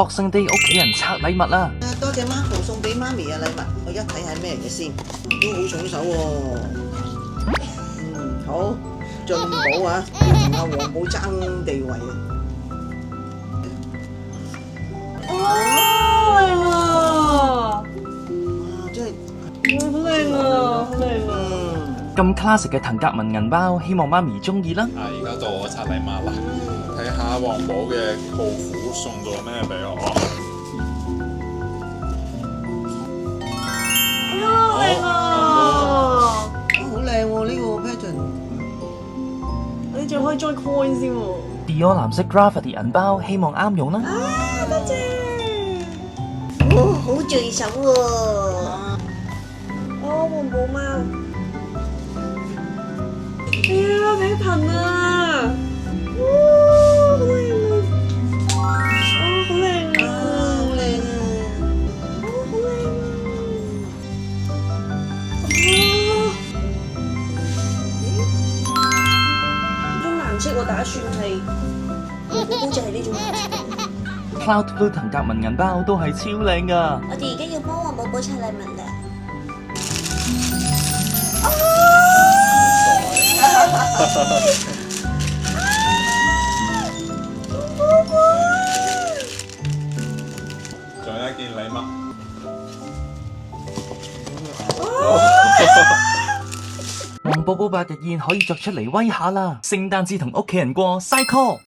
Boxing Day 屋企人拆禮物啦！多謝 Marco 送俾媽咪嘅禮物，我一睇下咩嚟嘅先，都好重手喎。好進寶啊，同阿黃寶爭地位啊！哇，靚啊！哇，真係好靚啊，好靚啊！咁 classic 嘅騰格文銀包，希望媽咪中意啦。而家到我拆禮物啦，睇下黃寶嘅舅父送咗咩俾我。靚啊！好靚喎呢個 pattern。你仲可以裝 coin 先喎。Dior 藍色 Graffiti 銀包，希望啱用啦。多謝。哦，好聚手喎！黃寶貓。哎呀，俾盆啊！哇，好靚啊！好靚啊！好靚啊！好靚啊！種顏色我打算係，我估就係呢種顏色。Cloud Blue 騰格文銀包都係超靚噶。我哋而家要幫黃寶寶拆禮物啦。仲有一件禮物。黃寶寶8日宴可以作出嚟威下啦！聖誕節同屋企人過 Cycle。